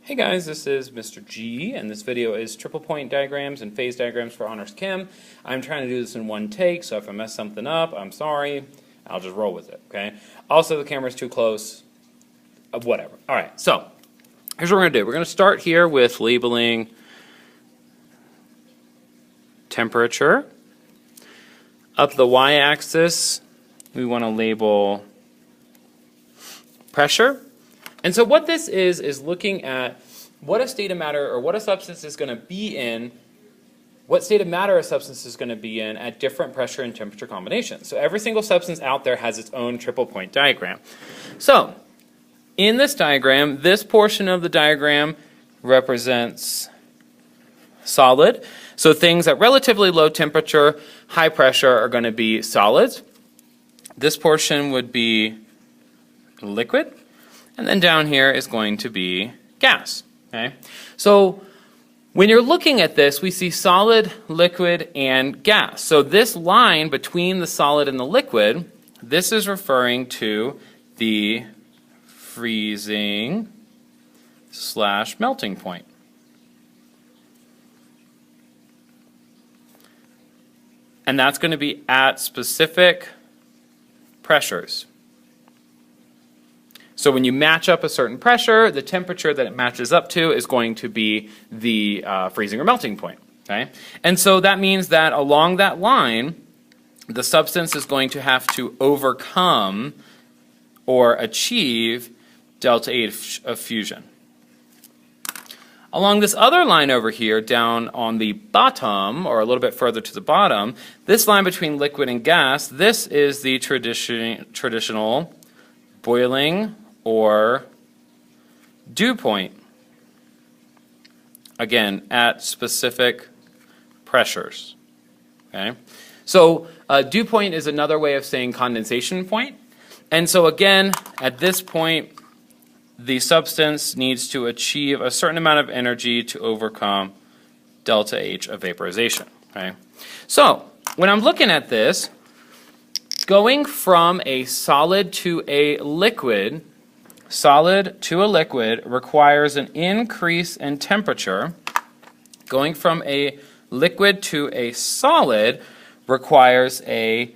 Hey guys, this is Mr. G, and this video is triple point diagrams and phase diagrams for Honors Chem. I'm trying to do this in one take, so if I mess something up, I'm sorry. I'll just roll with it, okay? Also, the camera's too close. Whatever. Alright, so here's what we're going to do. We're going to start here with labeling temperature. Up the y-axis, we want to label pressure. And so what this is looking at what a state of matter or what a substance is going to be in, what state of matter a substance is going to be in at different pressure and temperature combinations. So every single substance out there has its own triple point diagram. So in this diagram, this portion of the diagram represents solid. So things at relatively low temperature, high pressure are going to be solids. This portion would be liquid. And then down here is going to be gas. Okay? So when you're looking at this, we see solid, liquid, and gas. So this line between the solid and the liquid, this is referring to the freezing / melting point. And that's going to be at specific pressures. So when you match up a certain pressure, the temperature that it matches up to is going to be the freezing or melting point. Okay? And so that means that along that line, the substance is going to have to overcome or achieve delta H of fusion. Along this other line over here, down on the bottom, or a little bit further to the bottom, this line between liquid and gas, this is the traditional boiling or dew point, again, at specific pressures. Okay? So dew point is another way of saying condensation point. And so again, at this point, the substance needs to achieve a certain amount of energy to overcome delta H of vaporization. Okay? So when I'm looking at this, going from a solid to a liquid requires an increase in temperature. Going from a liquid to a solid requires a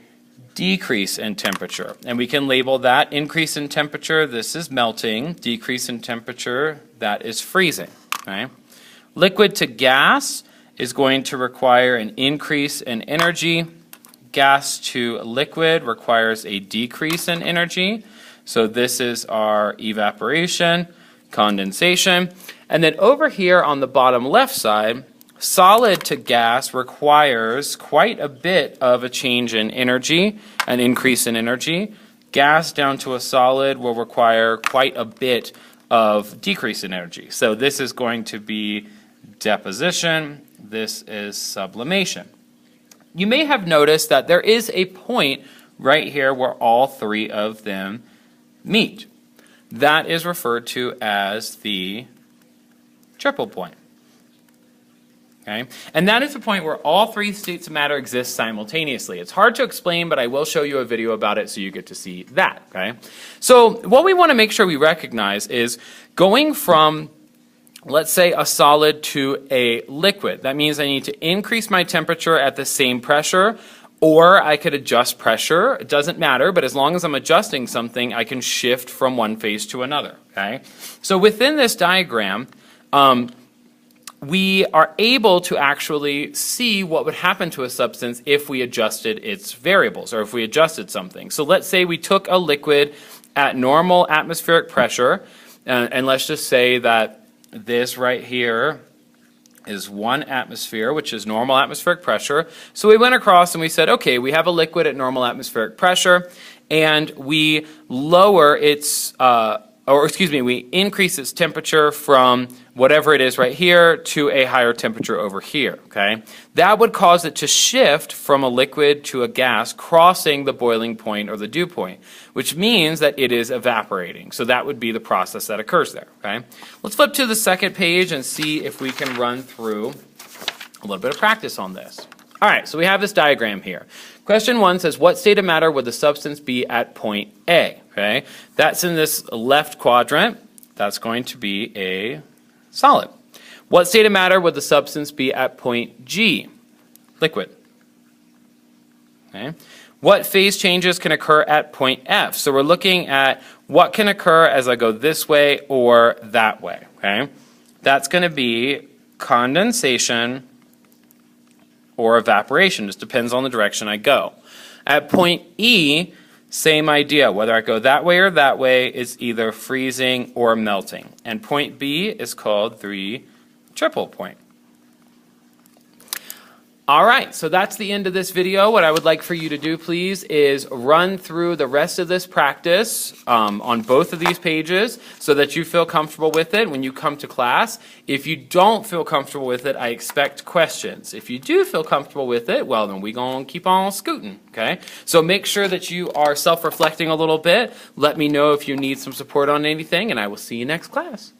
decrease in temperature. And we can label that increase in temperature, this is melting. Decrease in temperature, that is freezing. Okay? Liquid to gas is going to require an increase in energy. Gas to liquid requires a decrease in energy. So this is our evaporation, condensation. And then over here on the bottom left side, solid to gas requires quite a bit of a change in energy, an increase in energy. Gas down to a solid will require quite a bit of decrease in energy. So this is going to be deposition. This is sublimation. You may have noticed that there is a point right here where all three of them meet. That is referred to as the triple point. Okay? And that is the point where all three states of matter exist simultaneously. It's hard to explain, but I will show you a video about it so you get to see that. Okay? So what we want to make sure we recognize is going from, let's say, a solid to a liquid. That means I need to increase my temperature at the same pressure, or I could adjust pressure. It doesn't matter, but as long as I'm adjusting something, I can shift from one phase to another. Okay? So within this diagram, we are able to actually see what would happen to a substance if we adjusted its variables, or if we adjusted something. So let's say we took a liquid at normal atmospheric pressure, and let's just say that this right here is 1 atmosphere, which is normal atmospheric pressure. So we went across and we said, okay, we have a liquid at normal atmospheric pressure, and we lower its, we increase its temperature from whatever it is right here to a higher temperature over here. Okay? That would cause it to shift from a liquid to a gas, crossing the boiling point or the dew point, which means that it is evaporating. So that would be the process that occurs there. Okay? Let's flip to the second page and see if we can run through a little bit of practice on this. All right, so we have this diagram here. Question 1 says, what state of matter would the substance be at point A? Okay, that's in this left quadrant. That's going to be a Solid. What state of matter would the substance be at point G? Liquid. Okay. What phase changes can occur at point F? So we're looking at what can occur as I go this way or that way. Okay. That's going to be condensation or evaporation. Just depends on the direction I go. At point E, same idea. Whether I go that way or that way is either freezing or melting. And point B is called the triple point. All right, so that's the end of this video. What I would like for you to do, please, is run through the rest of this practice on both of these pages so that you feel comfortable with it when you come to class. If you don't feel comfortable with it, I expect questions. If you do feel comfortable with it, well, then we're going to keep on scooting, okay? So make sure that you are self-reflecting a little bit. Let me know if you need some support on anything, and I will see you next class.